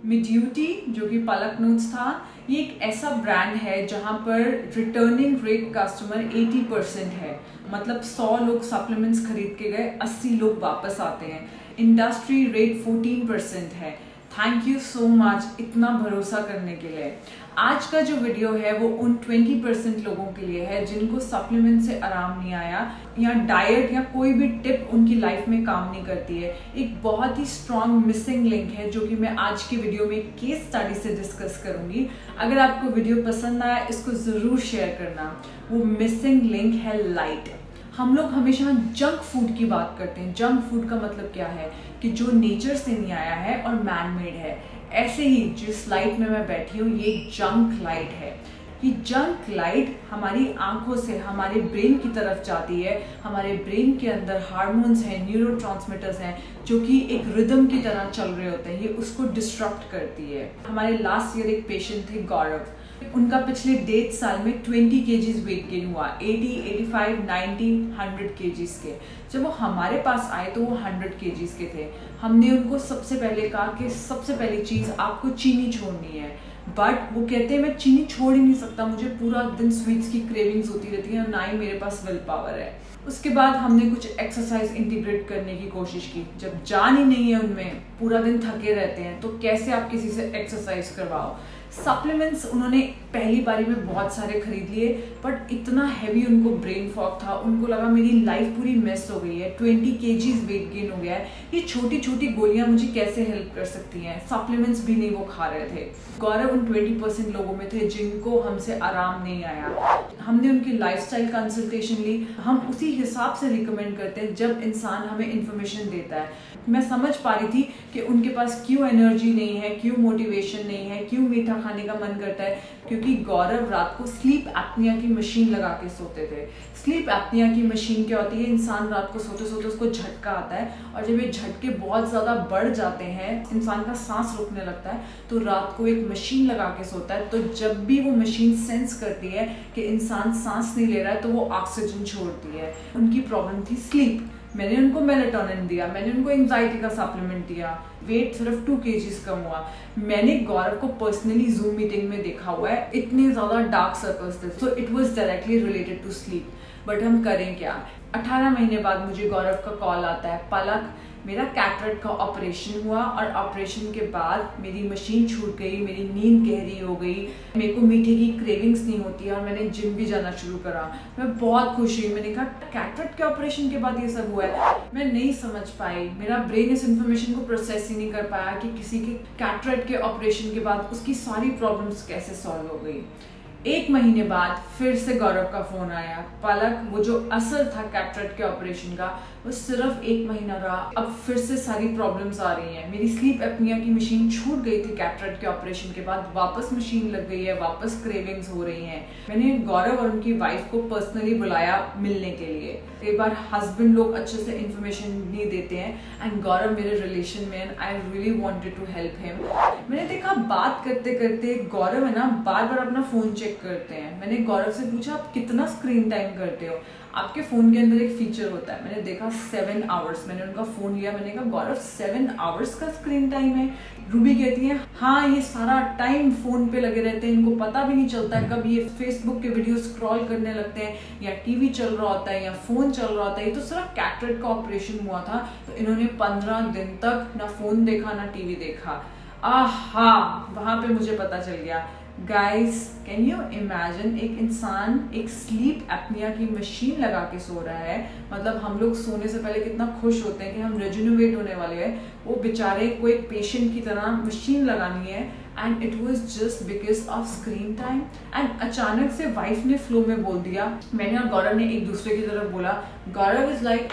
मिड्यूटी जो कि पलक नोट्स था, ये एक ऐसा ब्रांड है जहां पर रिटर्निंग रेट कस्टमर 80% है। मतलब 100 लोग सप्लीमेंट्स खरीद के गए, 80 लोग वापस आते हैं। इंडस्ट्री रेट 14% है। थैंक यू सो मच इतना भरोसा करने के लिए। आज का जो वीडियो है वो उन 20% लोगों के लिए है जिनको सप्लीमेंट से आराम नहीं आया या डाइट या कोई भी टिप उनकी लाइफ में काम नहीं करती है। एक बहुत ही स्ट्रॉन्ग मिसिंग लिंक है जो कि मैं आज की वीडियो में केस स्टडी से डिस्कस करूंगी। अगर आपको वीडियो पसंद आया इसको जरूर शेयर करना। वो मिसिंग लिंक है लाइट। हम लोग हमेशा जंक फूड की बात करते हैं। जंक फूड का मतलब क्या है कि जो नेचर से नहीं आया है और मैन मेड है। ऐसे ही जिस लाइट में मैं बैठी हूँ ये जंक लाइट है। ये जंक लाइट हमारी आंखों से हमारे ब्रेन की तरफ जाती है। हमारे ब्रेन के अंदर हार्मोन्स हैं, न्यूरोट्रांसमीटर्स हैं जो कि एक रिदम की तरह चल रहे होते हैं। ये उसको डिस्ट्रक्ट करती है। हमारे लास्ट ईयर एक पेशेंट थे गौरव, उनका पिछले 1.5 साल में 20 kgs वेट गेन हुआ। 80, 85, 90, 100 kgs के। जब वो हमारे पास आए तो वो 100 kgs के थे। हमने उनको सबसे पहले कहा कि सबसे पहली चीज आपको चीनी छोड़नी है। बट वो कहते हैं मैं चीनी छोड़ ही नहीं सकता, मुझे पूरा दिन स्वीट्स की क्रेविंग्स होती रहती है और ना ही मेरे पास विल पावर है। उसके बाद हमने कुछ एक्सरसाइज इंटीग्रेट करने की कोशिश की। जब जान ही नहीं है उनमें, पूरा दिन थके रहते हैं, तो कैसे आप किसी से एक्सरसाइज करवाओ। सप्लीमेंट्स उन्होंने पहली बारी में बहुत सारे खरीद लिए, बट इतना हैवी उनको ब्रेन फॉग था, उनको लगा मेरी लाइफ पूरी मिस हो गई है। 20 kgs वेट गेन हो गया है, ये छोटी छोटी गोलियां मुझे कैसे हेल्प कर सकती हैं। सप्लीमेंट्स भी नहीं वो खा रहे थे। गौरव उन 20% लोगों में थे जिनको हमसे आराम नहीं आया। हमने उनकी लाइफस्टाइल कंसल्टेशन ली। हम उसी हिसाब से रिकमेंड करते हैं जब इंसान हमें इंफॉर्मेशन देता है। मैं समझ पा रही थी कि उनके पास क्यों एनर्जी नहीं है, क्यों मोटिवेशन नहीं है, क्यों मीठा खाने का मन करता है। क्योंकि गौरव रात को स्लीप एपनिया की मशीन लगा के सोते थे। स्लीप एपनिया की मशीन क्या होती है, इंसान रात को सोते सोते उसको झटका आता है और जब ये झटके बहुत ज्यादा बढ़ जाते हैं, इंसान का सांस रुकने लगता है, तो रात को एक मशीन लगा के सोता है। तो जब भी वो मशीन सेंस करती है कि इंसान सांस नहीं ले रहा है तो वो ऑक्सीजन छोड़ती है। उनकी प्रॉब्लम थी स्लीप। मैंने उनको मेलेटोनिन दिया, मैंने उनको एंजाइटी का सप्लीमेंट दिया। वेट सिर्फ 2 kgs कम हुआ। मैंने गौरव को पर्सनली जूम मीटिंग में देखा हुआ है, इतने ज्यादा डार्क सर्कल्स थे। So it was directly related to sleep. But हम करें क्या। 18 महीने बाद मुझे गौरव का कॉल आता है, पलक मेरा कैटरेक्ट का ऑपरेशन हुआ और ऑपरेशन के बाद मेरी मशीन छूट गई, मेरी नींद गहरी हो गई, मेरे को मीठे की क्रेविंग्स नहीं होती और मैंने जिम भी जाना शुरू करा। मैं बहुत खुश हुई। मैंने कहा कैटरेक्ट के ऑपरेशन के बाद ये सब हुआ है। मैं नहीं समझ पाई, मेरा ब्रेन इस इंफॉर्मेशन को प्रोसेस ही नहीं कर पाया कि किसी के कैटरेक्ट के ऑपरेशन के बाद उसकी सारी प्रॉब्लम्स कैसे सॉल्व हो गई। 1 महीने बाद फिर से गौरव का फोन आया, पलक वो जो असर था कैटरेक्ट के ऑपरेशन का वो सिर्फ 1 महीना रहा, अब फिर से सारी प्रॉब्लम्स आ रही हैं। मेरी स्लीप एपनिया की मशीन छूट गई थी कैटरेक्ट के ऑपरेशन के बाद, वापस मशीन लग गई है, वापस क्रेविंग्स हो रही हैं। मैंने गौरव और उनकी वाइफ को पर्सनली बुलाया मिलने के लिए। कई बार हस्बैंड लोग अच्छे से इंफॉर्मेशन नहीं देते हैं एंड गौरव मेरे रिलेशन में, and I really wanted to help him. मैंने देखा बात करते करते गौरव है ना बार बार अपना फोन चेक करते हैं। मैंने गौरव से पूछा आप कितना स्क्रीन टाइम करते हो। आपके फोन के अंदर एक फीचर होता है, मैंने देखा 7 आवर्स। मैंने उनका फोन लिया, मैंने कहा गौरव 7 आवर्स का स्क्रीन टाइम है। रूबी कहती है हाँ ये सारा टाइम फोन पे लगे रहते हैं, इनको पता भी नहीं चलता है कब ये फेसबुक के वीडियो स्क्रॉल करने लगते हैं या टीवी चल रहा होता है या फोन चल रहा होता है। ये तो सिर्फ कैटरेक्ट का ऑपरेशन हुआ था तो इन्होंने 15 दिन तक ना फोन देखा ना टीवी देखा। आहा, वहां पे मुझे पता चल गया। गाइस कैन यू इमेजिन, एक इंसान एक स्लीप एपनिया की मशीन लगा के सो रहा है। मतलब हम लोग सोने से पहले कितना खुश होते हैं कि हम रेजुनोवेट होने वाले हैं, वो बेचारे को एक पेशेंट की तरह मशीन लगानी है। And it was just because of screen time. And अचानक से वाइफ ने फ्लो में बोल दिया, मैंने और गौरव ने एक दूसरे की तरफ बोला। गौरव इज लाइक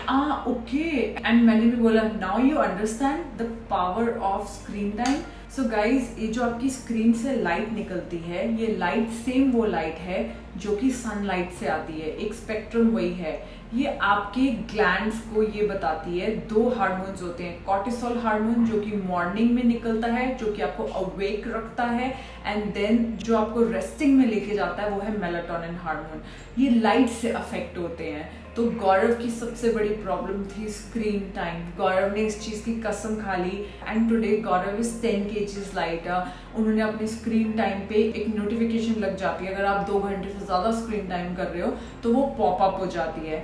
ओके, एंड मैंने भी बोला now you understand the power of screen time. So guys ये जो आपकी स्क्रीन से लाइट निकलती है, ये लाइट सेम वो लाइट है जो कि सनलाइट से आती है। एक स्पेक्ट्रम वही है। ये आपके ग्लैंड्स को ये बताती है। 2 हार्मोन्स होते हैं, कॉर्टिसोल हार्मोन जो कि मॉर्निंग में निकलता है, जो कि आपको अवेक रखता है, एंड देन जो आपको रेस्टिंग में लेके जाता है वो है मेलाटोनिन हार्मोन। ये लाइट से अफेक्ट होते हैं। तो गौरव की सबसे बड़ी प्रॉब्लम थी स्क्रीन टाइम। गौरव ने इस चीज़ की कसम खा ली and today Gaurav is 10 kgs lighter. उन्होंने अपने स्क्रीन टाइम पे एक नोटिफिकेशन लग जाती है, अगर आप 2 घंटे से ज़्यादा स्क्रीन टाइम कर रहे हो तो वो पॉप अप हो जाती है।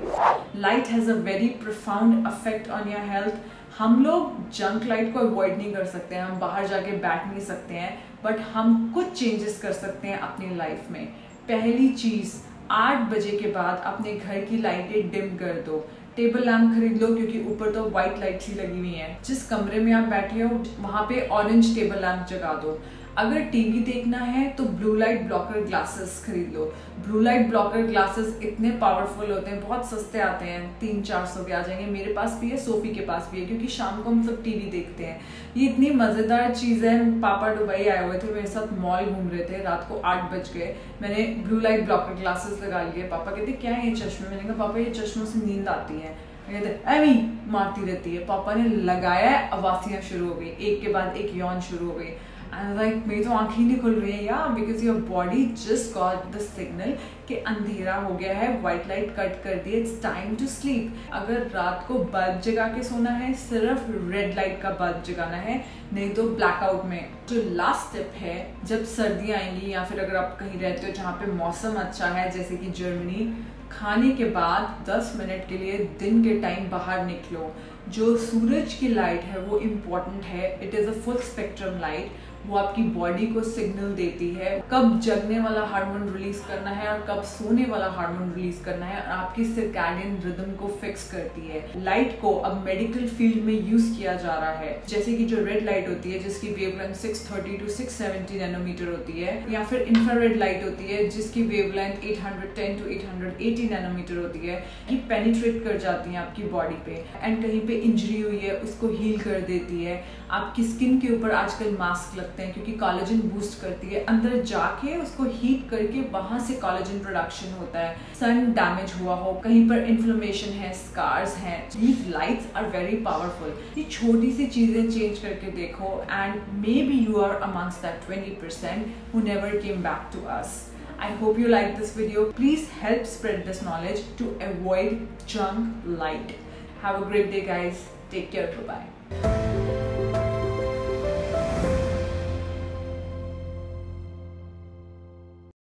Light has a very profound affect on your health. हम लोग जंक लाइट को अवॉइड नहीं कर सकते हैं, हम बाहर जाके बैठ नहीं सकते हैं, बट हम कुछ चेंजेस कर सकते हैं अपनी लाइफ में। पहली चीज़, 8 बजे के बाद अपने घर की लाइटें डिम कर दो। टेबल लैम्प खरीद लो, क्योंकि ऊपर तो वाइट लाइट्स ही लगी हुई हैं। जिस कमरे में आप बैठे हो वहाँ पे ऑरेंज टेबल लैम्प जगा दो। अगर टीवी देखना है तो ब्लू लाइट ब्लॉकर ग्लासेस खरीद लो। ब्लू लाइट ब्लॉकर ग्लासेस इतने पावरफुल होते हैं, बहुत सस्ते आते हैं, 300-400 के आ जाएंगे। मेरे पास भी है, सोफी के पास भी है, क्योंकि शाम को हम सब टीवी देखते हैं। ये इतनी मज़ेदार चीज़ है। पापा दुबई आए हुए थे, मेरे साथ मॉल घूम रहे थे, रात को 8 बज गए, मैंने ब्लू लाइट ब्लॉकर ग्लासेस लगा लिए। पापा कहते क्या है ये चश्मे? मैंने कहा पापा ये चश्मों से नींद आती है। कहते एमी मारती रहती है। पापा ने लगाया, आवाज़ियाँ शुरू हो गई, एक के बाद एक यौन शुरू हो गई। And like मेरी तो आँखें नहीं खुल रही है यार, because your body just got the signal कि अंधेरा हो गया है, व्हाइट लाइट कट कर दी, it's time to sleep। अगर रात को बल्ब जगा के सोना है, सिर्फ रेड लाइट का बल्ब जगाना है, नहीं तो ब्लैकआउट में। जो लास्ट स्टेप है, जब सर्दियाँ आएंगी या फिर अगर आप कहीं रहते हो जहाँ पे मौसम अच्छा है जैसे कि जर्मनी, खाने के बाद 10 मिनट के लिए दिन के टाइम बाहर निकलो। जो सूरज की लाइट है वो इम्पॉर्टेंट है, it is a full spectrum light. वो आपकी बॉडी को सिग्नल देती है कब जगने वाला हार्मोन रिलीज करना है और कब सोने वाला हार्मोन रिलीज करना है, और आपकी सर्कैडियन रिदम को फिक्स करती है। लाइट को अब मेडिकल फील्ड में यूज किया जा रहा है, जैसे कि जो रेड लाइट होती है जिसकी वेवलेंथ 630 to 670 नैनोमीटर होती है, या फिर इंफ्रारेड लाइट होती है जिसकी वेवलेंथ 810 to 880 नैनोमीटर होती है। ये पेनिट्रेट कर जाती है आपकी बॉडी पे, एंड कहीं पे इंजरी हुई है उसको हील कर देती है। आपकी स्किन के ऊपर आजकल मास्क लगते हैं क्योंकि कोलेजन बूस्ट करती है, अंदर जाके उसको हीट करके वहां से कोलेजन प्रोडक्शन होता है। सन डैमेज हुआ हो, कहीं पर इन्फ्लेमेशन है, स्कार्स हैं, these lights are very powerful. ये छोटी सी चीजें चेंज करके देखो and maybe you are amongst that 20% who never came back to us. I hope you like this video. Please help spread this knowledge to avoid junk light. Have a great day guys. Take care. Bye-bye.